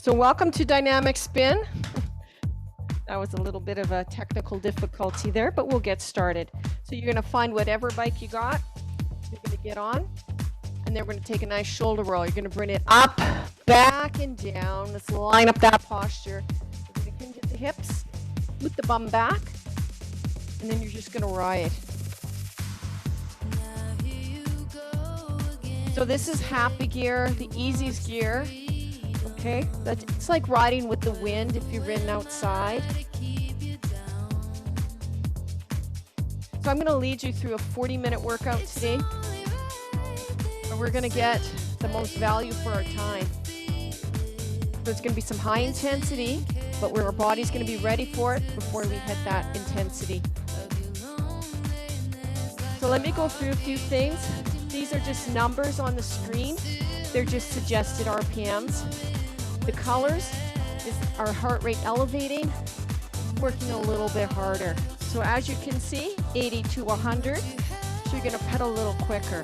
So welcome to Dynamic Spin. That was a little bit of a technical difficulty there, but we'll get started. So you're going to find whatever bike you got, you're going to get on, and then we're going to take a nice shoulder roll. You're going to bring it up, back, and down. Let's line up that posture. We're going to hinge at the hips, loop the bum back, and then you're just going to ride. So this is happy gear, the easiest gear. Okay, it's like riding with the wind if you've ridden outside. So I'm going to lead you through a 40-minute workout today, and we're going to get the most value for our time. There's going to be some high intensity, but where our body's going to be ready for it before we hit that intensity. So let me go through a few things. These are just numbers on the screen. They're just suggested RPMs. The colors is our heart rate elevating, working a little bit harder. So as you can see, 80 to 100, so you're gonna pedal a little quicker.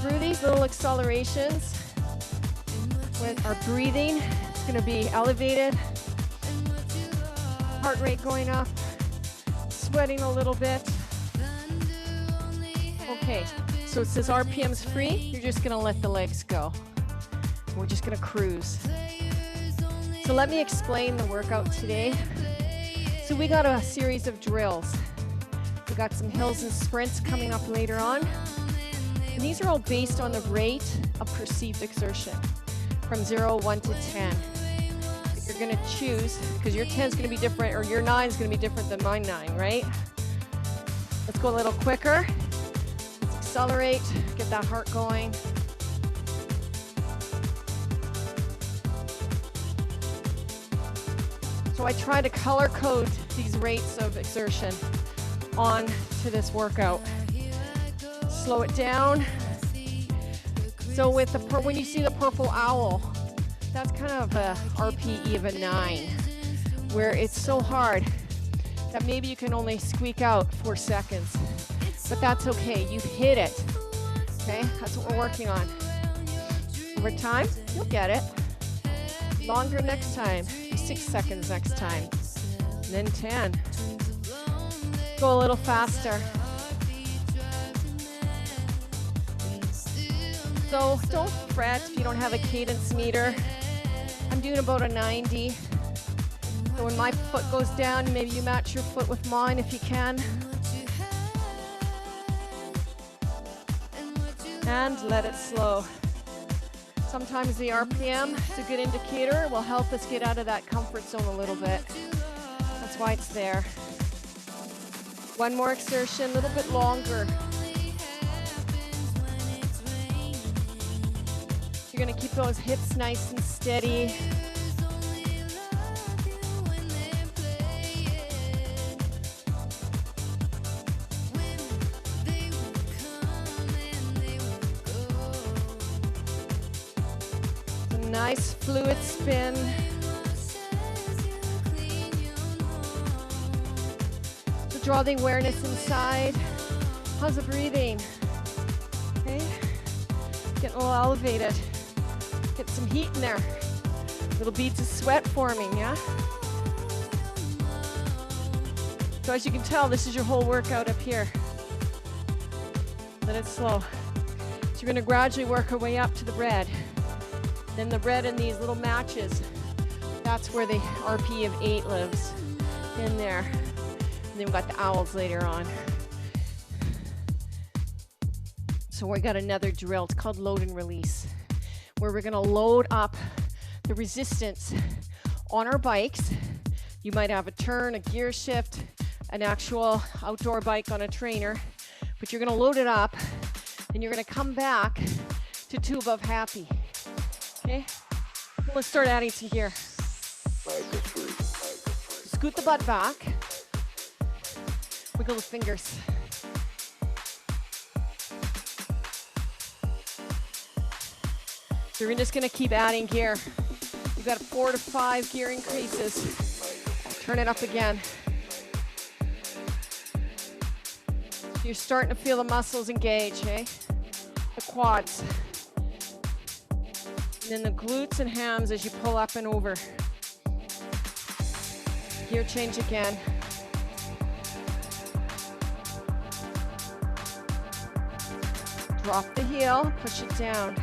Through these little accelerations, with our breathing, it's gonna be elevated, heart rate going up, sweating a little bit. Okay, so it says RPMs free, you're just gonna let the legs go. We're just gonna cruise. So let me explain the workout today. So we got a series of drills. We got some hills and sprints coming up later on. And these are all based on the rate of perceived exertion from 0, 1 to 10. You're gonna choose, because your 10 is gonna be different, or your 9 is gonna be different than my 9, right? Let's go a little quicker. Let's accelerate, get that heart going. So I try to color code these rates of exertion on to this workout. Slow it down. So with the when you see the purple owl, that's kind of a RPE of a 9, where it's so hard that maybe you can only squeak out 4 seconds. But that's okay, you hit it. Okay, that's what we're working on. Over time, you'll get it. Longer next time. 6 seconds next time, and then 10. Go a little faster. So don't fret if you don't have a cadence meter. I'm doing about a 90. So when my foot goes down, maybe you match your foot with mine if you can. And let it slow. Sometimes the RPM is a good indicator. It will help us get out of that comfort zone a little bit. That's why it's there. One more exertion, a little bit longer. You're going to keep those hips nice and steady. Nice fluid spin. So draw the awareness inside. How's the breathing? Okay. Getting a little elevated. Get some heat in there. Little beads of sweat forming, yeah? So as you can tell, this is your whole workout up here. Let it slow. So you're going to gradually work our way up to the red. Then the red in these little matches, that's where the RP of 8 lives, in there. And then we've got the owls later on. So we got another drill, it's called load and release, where we're gonna load up the resistance on our bikes. You might have a turn, a gear shift, an actual outdoor bike on a trainer, but you're gonna load it up, and you're gonna come back to 2 above happy. Okay, let's start adding to here. Scoot the butt back. Wiggle the fingers. So we're just gonna keep adding gear. You've got 4 to 5 gear increases. Turn it up again. You're starting to feel the muscles engage, eh? The quads. And then the glutes and hams as you pull up and over. Gear change again. Drop the heel, push it down.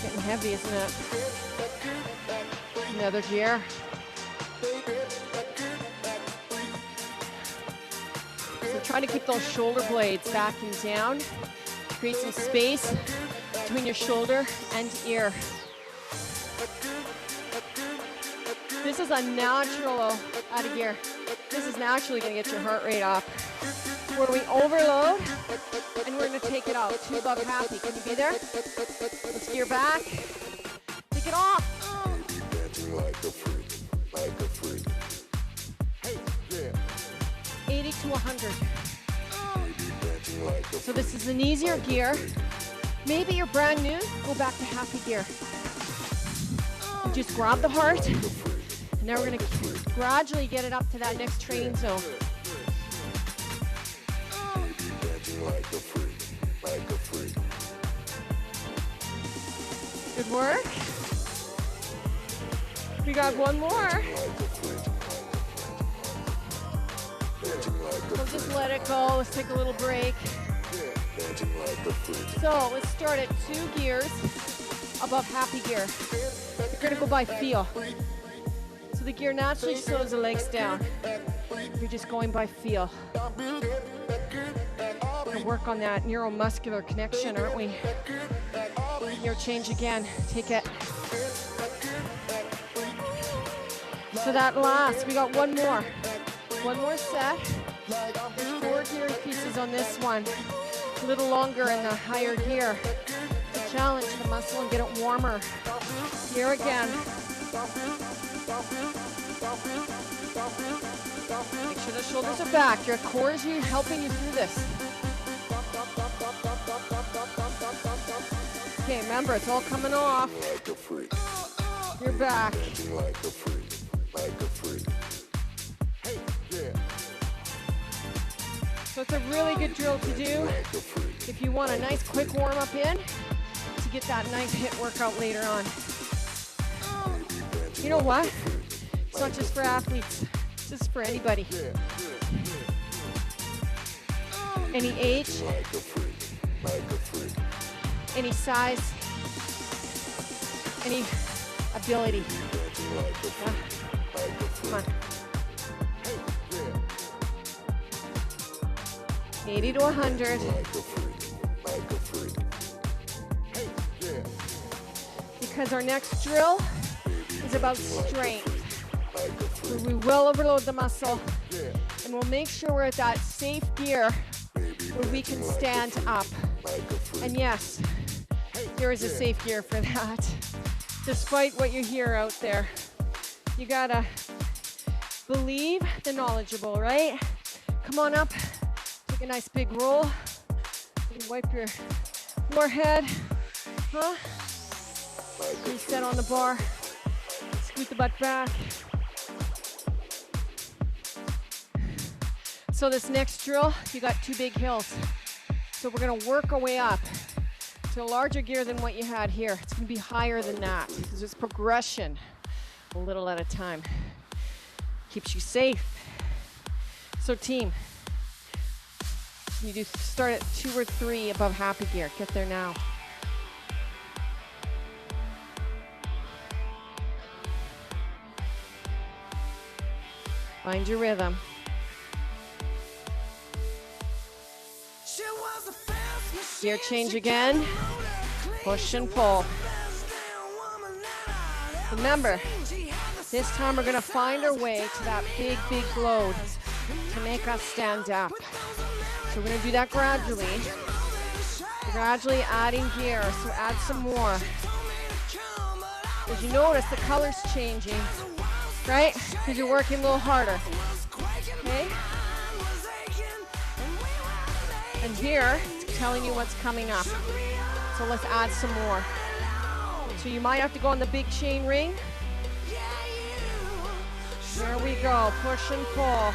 Getting heavy, isn't it? Another gear. So try to keep those shoulder blades back and down. Create some space between your shoulder and ear. This is a natural, out of gear. This is naturally gonna get your heart rate up. Where we overload, and we're gonna take it out. 2 above happy. Can you be there? Let's gear back. Take it off. 80 to 100. So this is an easier gear. Maybe you're brand new, go back to happy gear. You just grab the heart, and now we're gonna gradually get it up to that next training zone. Good work. We got one more. So just let it go. Let's take a little break. So let's start at 2 gears above happy gear. You're gonna go by feel. So the gear naturally slows the legs down. You're just going by feel. We're gonna work on that neuromuscular connection, aren't we? Gear change again. Take it. So that last, we got one more. One more set. There's 4 gear pieces on this one. A little longer in the higher gear. To challenge the muscle and get it warmer. Here again. Make sure the shoulders are back. Your core is helping you through this. Okay, remember, it's all coming off. You're back. So it's a really good drill to do if you want a nice quick warm up in to get that nice HIIT workout later on. You know what? It's not just for athletes, it's just for anybody. Any age, any size, any ability. Yeah. Come on. 80 to 100. Because our next drill is about strength. So we will overload the muscle, and we'll make sure we're at that safe gear where we can stand up. And yes, there is a safe gear for that. Despite what you hear out there, you gotta believe the knowledgeable, right? Come on up. Take a nice big roll. You wipe your forehead. Huh? Reset on the bar. Scoot the butt back. So this next drill, you got 2 big hills. So we're gonna work our way up to a larger gear than what you had here. It's gonna be higher than that. Because it's progression, a little at a time. Keeps you safe. So team, you do start at 2 or 3 above happy gear. Get there now. Find your rhythm. Gear change again. Push and pull. Remember, this time we're gonna find our way to that big, big load to make us stand up. So we're gonna do that gradually. Gradually adding gear, so add some more. As you notice, the color's changing, right? Because you're working a little harder, okay? And here, it's telling you what's coming up. So let's add some more. So you might have to go on the big chain ring. There we go, push and pull.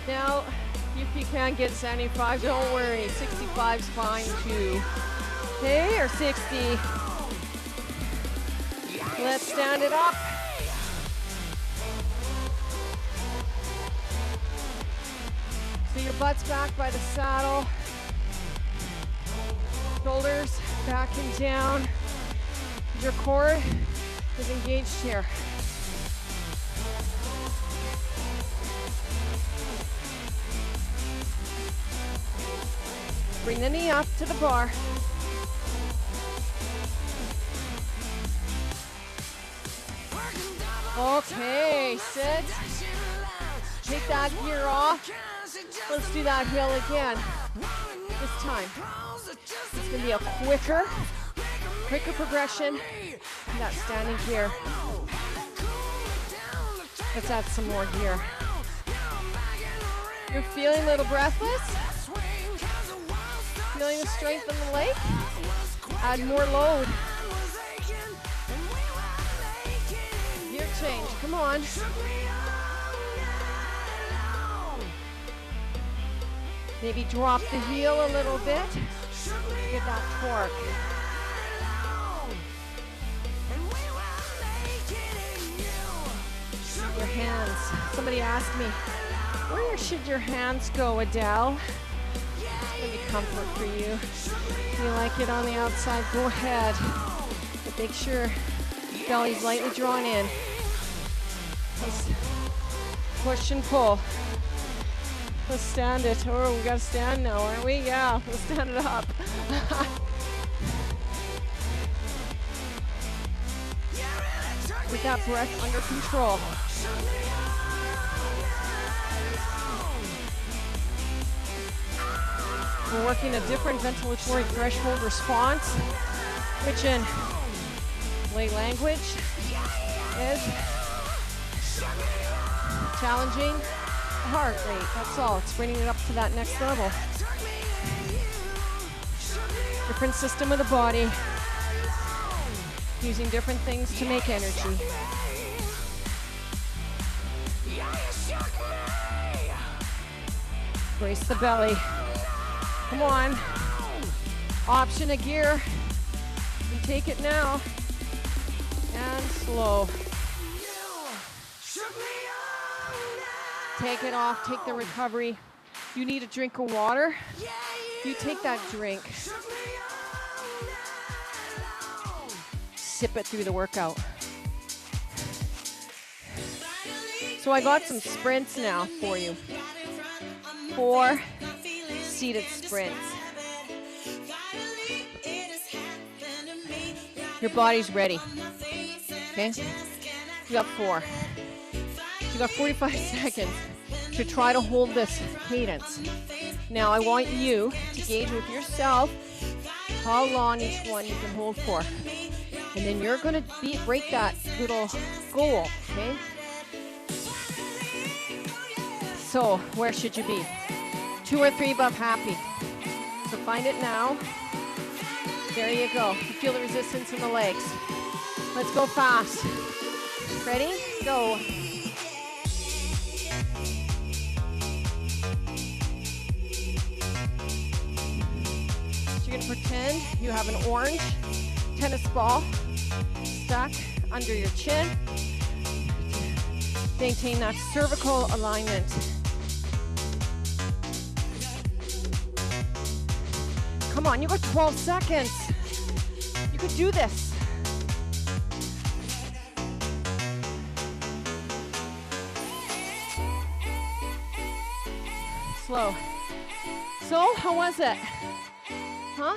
Now, if you can't get 75, don't worry. 65's fine too. Okay, or 60. Let's stand it up. So your butt's back by the saddle. Shoulders back and down. Your core is engaged here. Bring the knee up to the bar. Okay, sit. Take that gear off. Let's do that hill again. This time, it's gonna be a quicker progression in that standing gear. Let's add some more gear. You're feeling a little breathless? Feeling the strength in the leg? Add more load. Gear change, come on. Maybe drop the heel a little bit. Get that torque. Your hands. Somebody asked me, where should your hands go, Adele? It's gonna be comfort for you. If you like it on the outside, go ahead. But make sure belly's lightly drawn in. Let's push and pull. Let's stand it. Oh, we gotta stand now, aren't we? Yeah, let's stand it up. With that breath under control. We're working a different ventilatory threshold response, which in lay language is challenging heart rate. That's all. It's bringing it up to that next level. Different system of the body, using different things to make energy. Brace the belly. Come on. Option a gear. You take it now. And slow. Take it off. Take the recovery. You need a drink of water. You take that drink. Sip it through the workout. So I got some sprints now for you. 4 seated sprints. Your body's ready. Okay? You got 4. You got 45 seconds to try to hold this cadence. Now I want you to gauge with yourself how long each one you can hold for. And then you're gonna break that little goal, okay? So where should you be? 2 or 3 above happy. So find it now. There you go. You feel the resistance in the legs. Let's go fast. Ready? Go. So you're gonna pretend you have an orange tennis ball stuck under your chin. Maintain that cervical alignment. Come on, you got 12 seconds. You could do this. Slow. So, how was it? Huh?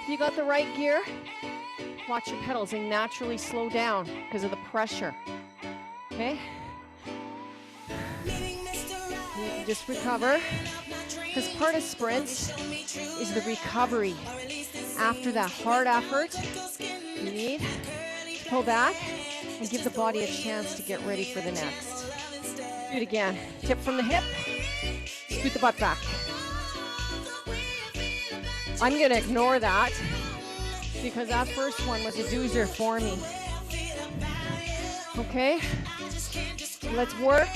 You got the right gear? Watch your pedals, they naturally slow down because of the pressure. Okay? You can just recover. Because part of sprints is the recovery. After that hard effort, you need to pull back and give the body a chance to get ready for the next. Do it again. Tip from the hip. Scoot the butt back. I'm going to ignore that because that first one was a doozer for me. Okay? Let's work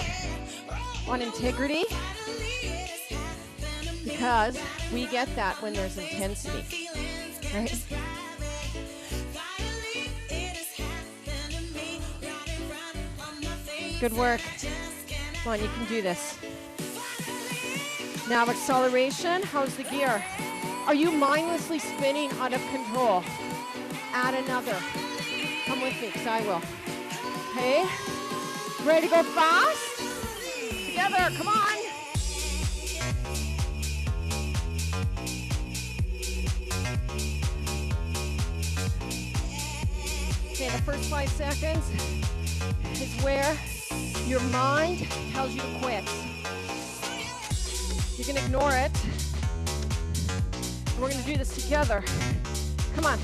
on integrity, because we get that when there's intensity, right? Good work. Come on, you can do this. Now acceleration, how's the gear? Are you mindlessly spinning out of control? Add another. Come with me, because I will. Okay, ready to go fast? Together, come on. Okay, the first 5 seconds is where your mind tells you to quit. You can ignore it. We're going to do this together. Come on.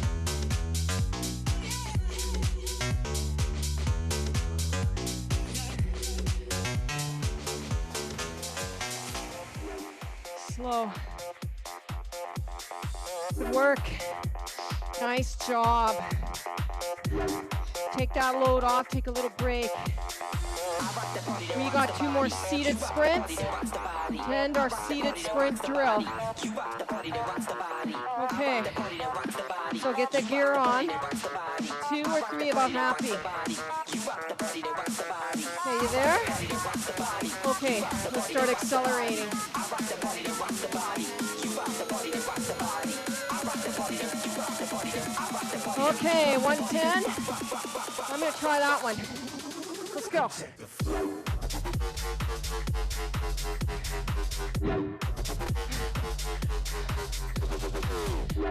Slow. Good work. Nice job. Take that load off, take a little break. We got 2 more seated sprints and our seated sprint drill. Okay, so get the gear on. 2 or 3 about happy. Okay, you there? Okay, let's start accelerating. Okay, 110. I'm going to try that one. Let's go. So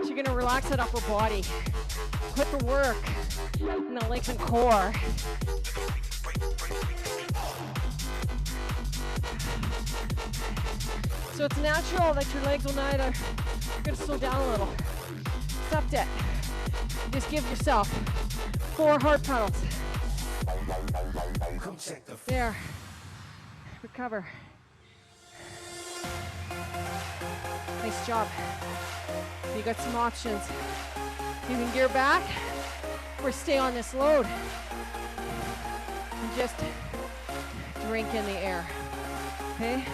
you're going to relax that upper body. Put the work in the legs and core. So it's natural that your legs will neither. You're going to slow down a little. Accept it. Just give yourself 4 heart pounds. There. Recover. Nice job. You got some options. You can gear back or stay on this load. And just drink in the air. Okay?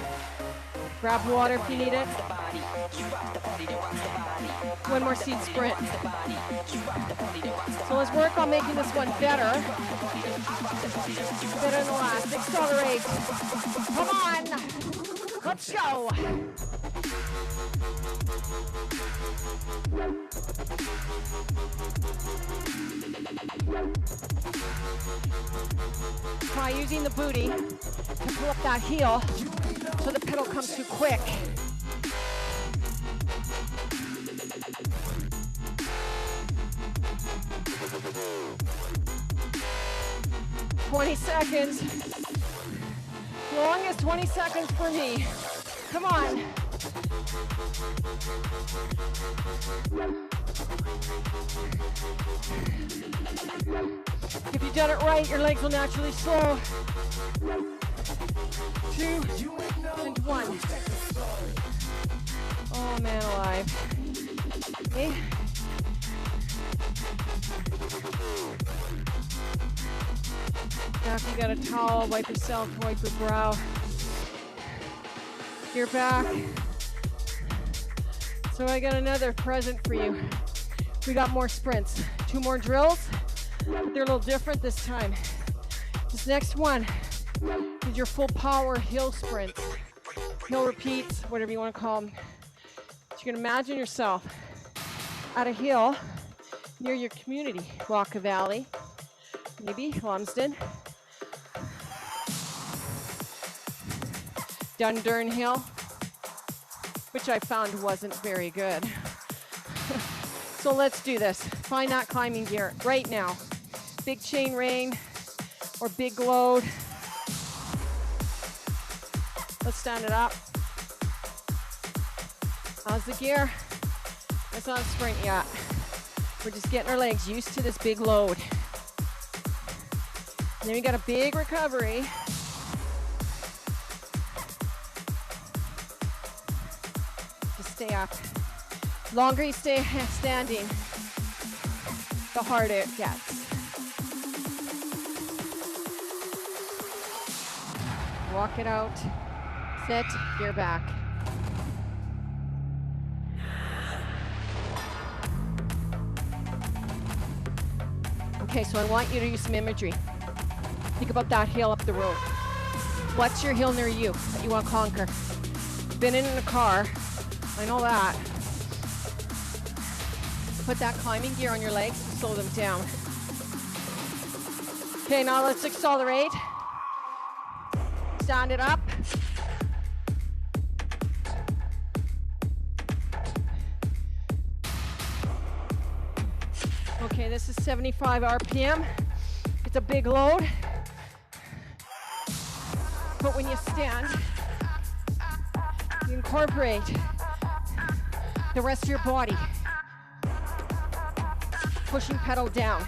Grab water if you need it. 1 more seat sprint. So let's work on making this one better. Better than the last. Accelerate. Come on. Let's go. Try using the booty to pull up that heel so the pedal comes too quick. Seconds. Longest 20 seconds for me. Come on. If you've done it right, your legs will naturally slow. 2 and 1. Oh man alive. Okay. Now if you got a towel, wipe yourself, wipe your brow. You're back. So I got another present for you. We got more sprints, 2 more drills, but they're a little different this time. This next one is your full power hill sprints, hill repeats, whatever you want to call them. So you can imagine yourself at a hill near your community, Rock Valley, maybe Lumsden, Dundurn Hill, which I found wasn't very good. So let's do this. Find that climbing gear right now. Big chain rein or big load. Let's stand it up. How's the gear? It's not a sprint yet. We're just getting our legs used to this big load. And then we got a big recovery. Stay up. Longer you stay standing, the harder it gets. Walk it out. Sit, gear back. Okay, so I want you to use some imagery. Think about that hill up the road. What's your hill near you that you want to conquer? Been in a car, I know that. Put that climbing gear on your legs to slow them down. Okay, now let's accelerate. Stand it up. Okay, this is 75 RPM. It's a big load. But when you stand, you incorporate the rest of your body. Pushing pedal down.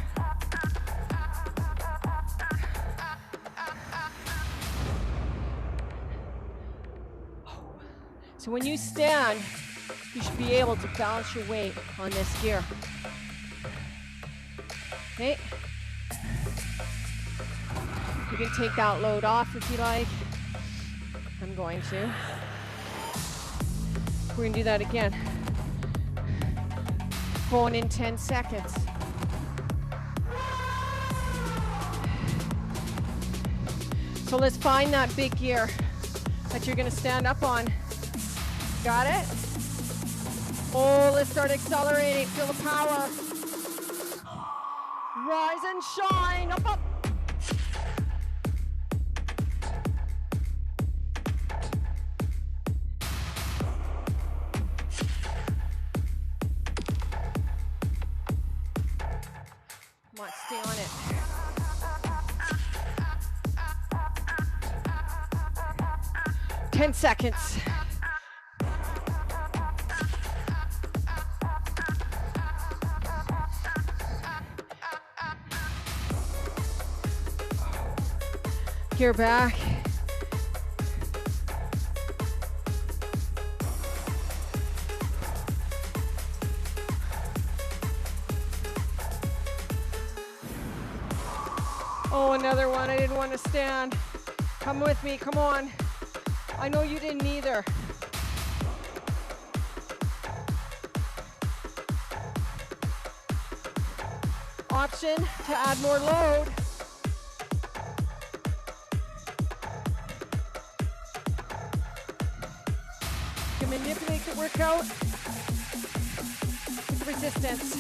So when you stand, you should be able to balance your weight on this gear. Okay? You can take that load off if you like. I'm going to. We're gonna do that again. Going in 10 seconds. So let's find that big gear that you're gonna stand up on. Got it? Oh, let's start accelerating. Feel the power. Rise and shine. Up, up. Come on, stay on it. Ten seconds. Gear back. Oh, another one. I didn't want to stand. Come with me. Come on. I know you didn't either. Option to add more load. You can manipulate the workout with resistance.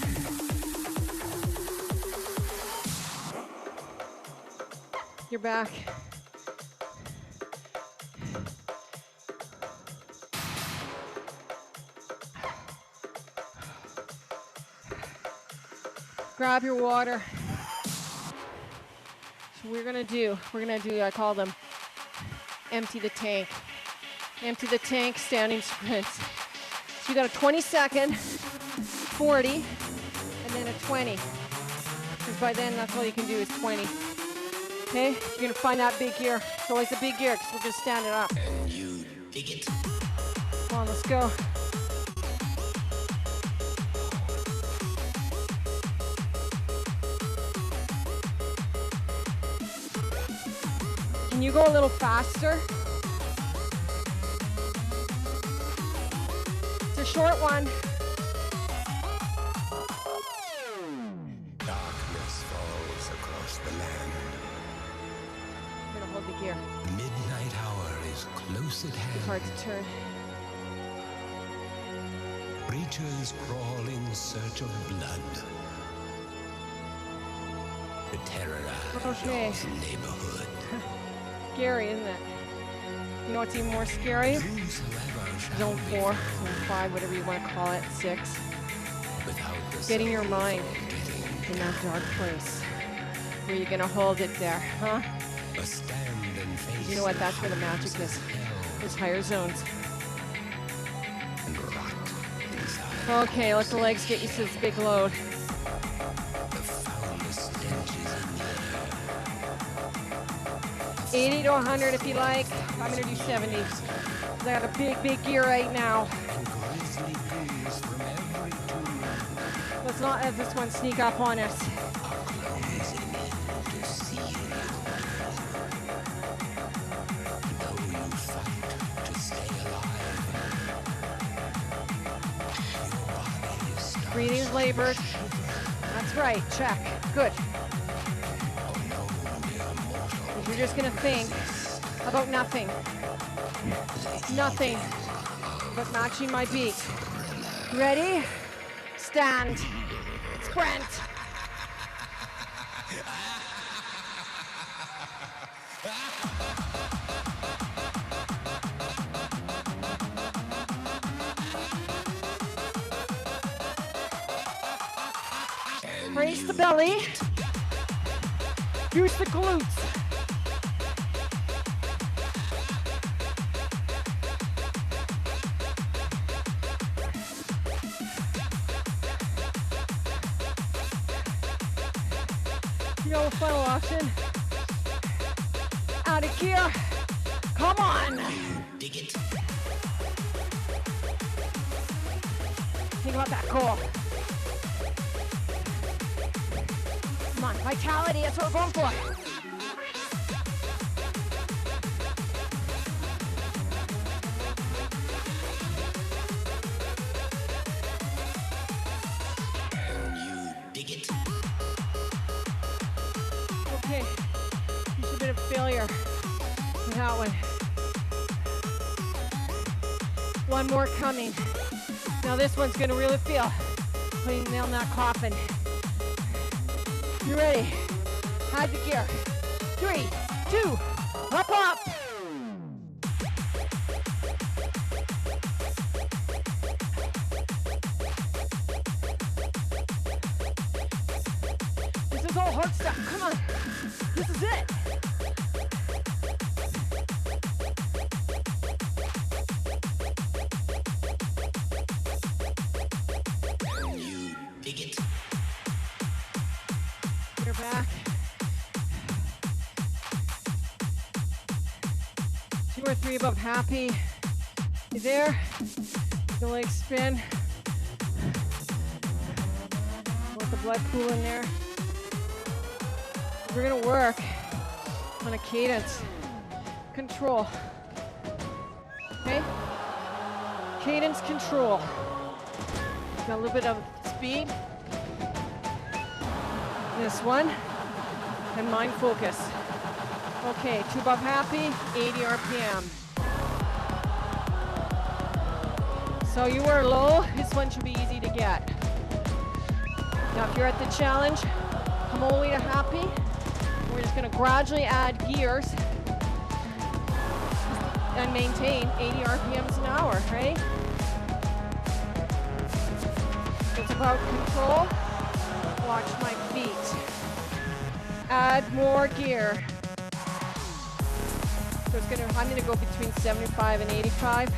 You're back. Grab your water. So we're gonna do, I call them empty the tank. Empty the tank standing sprints. So you got a 20-second, 40, and then a 20. Because by then that's all you can do is 20. Okay, you're gonna find that big gear. It's always a big gear because we're just standing up. And you dig it. Come on, let's go. Can you go a little faster? It's a short one. Darkness falls across the land. I'm gonna hold the gear. Midnight hour is close at hand. It's hard to turn. Creatures crawl in search of blood to terrorize your neighborhood. Scary, isn't it? You know what's even more scary? Zone 4, Zone 5, whatever you want to call it, 6. Getting your mind in that dark place. Where you're going to hold it there, huh? You know what? That's where the magic is. Those higher zones. Okay, let the legs get you to this big load. 80 to 100 if you like. I'm gonna do 70. I got a big gear right now. Let's not let this one sneak up on us. Breathing is labored. That's right, check, good. You're just gonna think about nothing. Nothing but matching my beat. Ready? Stand. Sprint. Brace the belly. Use the glutes. You know, final option. Out of gear. Come on. Dig it. Think about that core. Come on, vitality, that's what we're going for. Can you dig it? Okay, just a bit of failure with that one. One more coming. Now this one's gonna really feel putting the nail in that coffin. You ready? Hide the gear. 3, 2, up. This is all hard stuff. Come on. This is it. Can you dig it? You're back. 2 or 3 above happy. You there? The leg spin. Let the blood pool in there. We're gonna work on a cadence. Control. Okay? Cadence control. Got a little bit of speed. This one, and mind focus. Okay, 2 above happy, 80 RPM. So you were low, this one should be easy to get. Now if you're at the challenge, come all the way to happy. We're just gonna gradually add gears and maintain 80 RPMs an hour, right? It's about control. Watch my feet. Add more gear. So I'm gonna go between 75 and 85.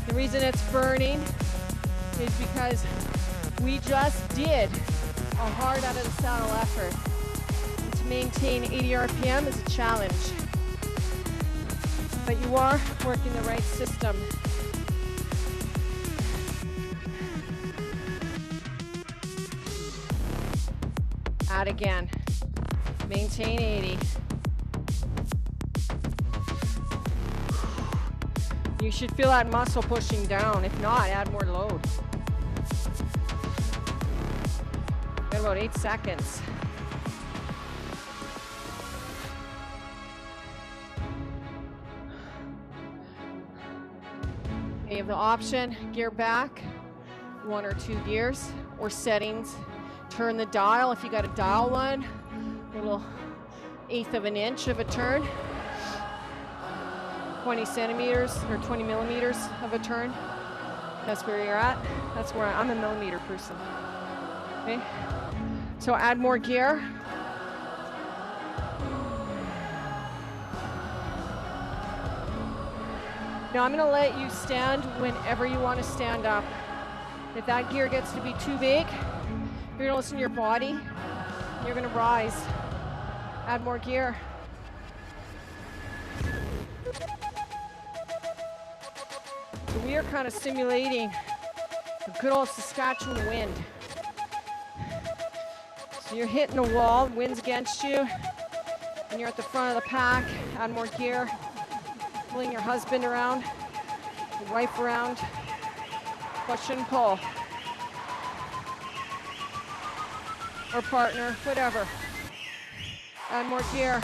The reason it's burning is because we just did a hard out of the saddle effort. And to maintain 80 RPM is a challenge. But you are working the right system. Add again. Maintain 80. You should feel that muscle pushing down. If not, add more load. Got about 8 seconds. You have the option, gear back, 1 or 2 gears, or settings. Turn the dial if you got a dial one, a little 1/8 of an inch of a turn. 20 centimeters or 20 millimeters of a turn. That's where you're at. That's where I'm a millimeter person. Okay. So add more gear. Now I'm gonna let you stand whenever you want to stand up. If that gear gets to be too big, you're gonna listen to your body. You're gonna rise. Add more gear. So we are kind of simulating the good old Saskatchewan wind. So you're hitting the wall, wind's against you, and you're at the front of the pack. Add more gear. Pulling your husband around. Wipe around, push and pull. Or partner, whatever. Add more gear.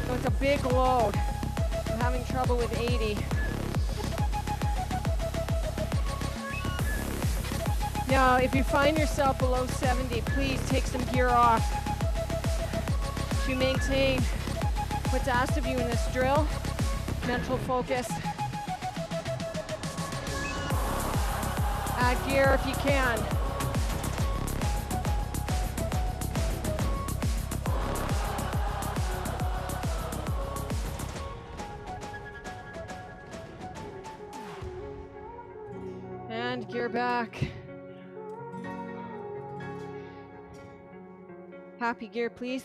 So it's a big load. I'm having trouble with 80. Now, if you find yourself below 70, please take some gear off to maintain what's asked of you in this drill. Mental focus. Add gear if you can. And gear back. Happy gear, please.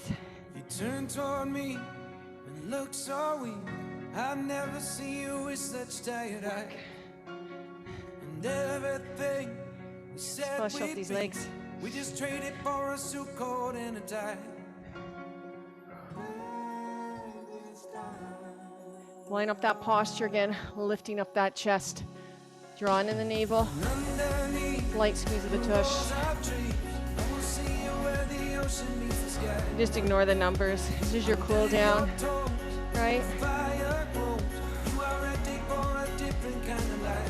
You turn toward me and look so weak. I've never seen you with such tired eyes. And everything we said Flush out these legs. we just traded for a suit coat and a tie. Line up that posture again, lifting up that chest. Drawing in the navel. Light squeeze of the tush. Just ignore the numbers. This is your cool down, right?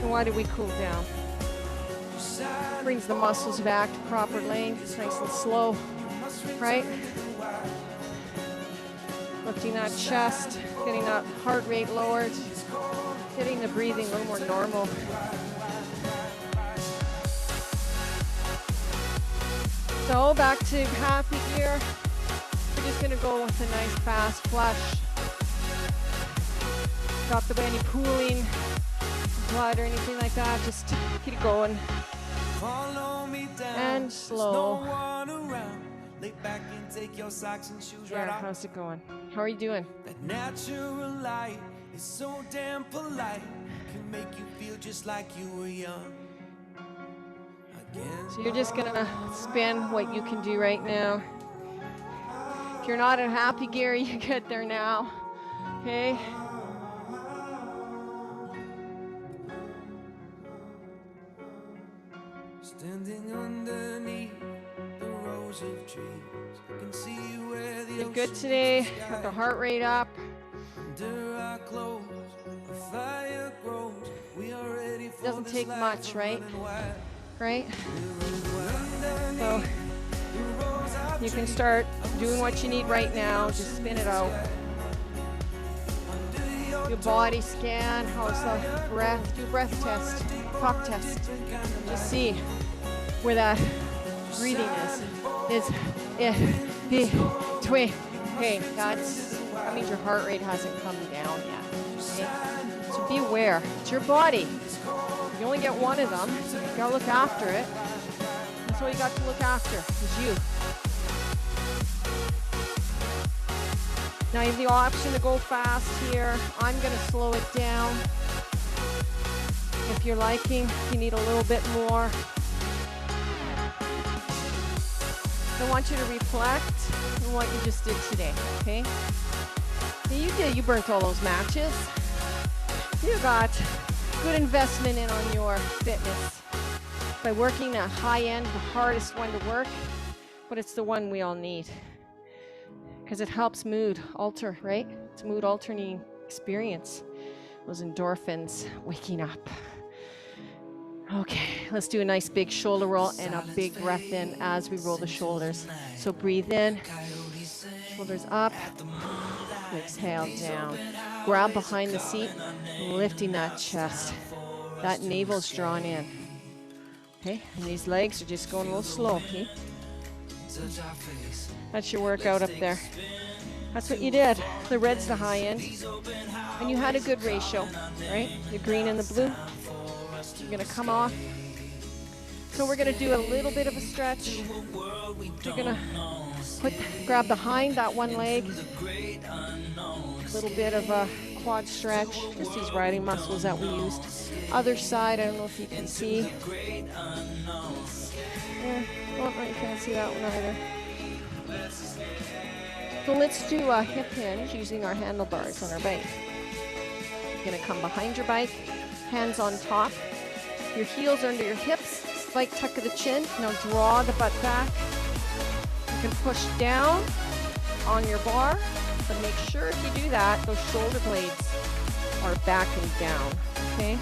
And why do we cool down? Brings the muscles back to proper length. It's nice and slow, right? Lifting that chest, getting that heart rate lowered, getting the breathing a little more normal. So back to happy gear. We're just gonna go with a nice fast flush. Stop any pooling blood or anything like that. Just keep it going. And slow. Lay back and take your socks and shoes Yeah, right off. how's it going? How are you doing? That natural light is so damn polite. Can make you feel just like you were young. Again. So you're just gonna spin what you can do right now. If you're not in happy gear, you get there now. Okay? Standing underneath the rows of trees, I can see where the You're good today. Got the heart rate up. under our clothes, a fire grows. We are ready for Doesn't this take life much, of right? running wild. Right? Underneath So the rows of you can trees, start doing what you need right now. Just spin it out. Your body scan. How's the breath? Do a breath test. Talk test. Just see where that breathing is between. Hey, that means your heart rate hasn't come down yet. Okay? So be aware. It's your body. You only get one of them. You gotta look after it. That's all you got to look after is you. Now you have the option to go fast here. I'm gonna slow it down. If you're liking, you need a little bit more. I want you to reflect on what you just did today, okay? You burnt all those matches. You got good investment in on your fitness by working that high end, the hardest one to work, but it's the one we all need because it helps mood alter, right? It's a mood altering experience. Those endorphins waking up. Okay, let's do a nice big shoulder roll and a big breath in as we roll the shoulders. So breathe in, shoulders up, exhale down. Grab behind the seat, lifting that chest. That navel's drawn in. Okay, and these legs are just going a little slow, okay? That's your workout up there. That's what you did. The red's the high end. And you had a good ratio, right? The green and the blue. You're gonna come off. So we're gonna do a little bit of a stretch. You're gonna grab behind that one leg. A little bit of a quad stretch, just these riding muscles that we used. Other side, I don't know if you can see. Yeah, oh, no, you can't see that one either. So let's do a hip hinge using our handlebars on our bike. You're gonna come behind your bike, hands on top. Your heels are under your hips, slight tuck of the chin. Now draw the butt back. You can push down on your bar, but make sure if you do that, those shoulder blades are back and down, okay?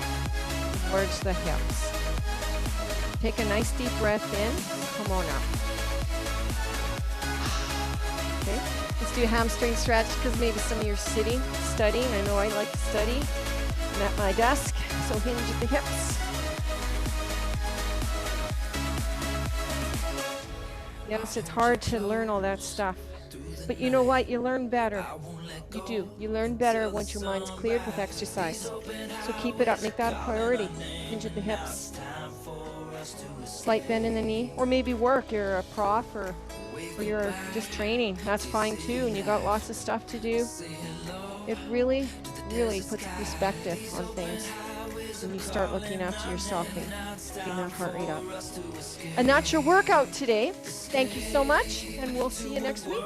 Towards the hips. Take a nice deep breath in, come on up. Okay, let's do a hamstring stretch because maybe some of you are sitting, studying. I know I like to study. I'm at my desk, so hinge at the hips. Yes, it's hard to learn all that stuff. But you know what? You learn better. You do. You learn better once your mind's cleared with exercise. So keep it up. Make that a priority. Hinge at the hips. Slight bend in the knee. Or maybe work. You're a prof or you're just training. That's fine too. And you got lots of stuff to do. It really, really puts perspective on things when you start looking after yourself and getting that heart rate up. And that's your workout today. Thank you so much, and we'll see you next week.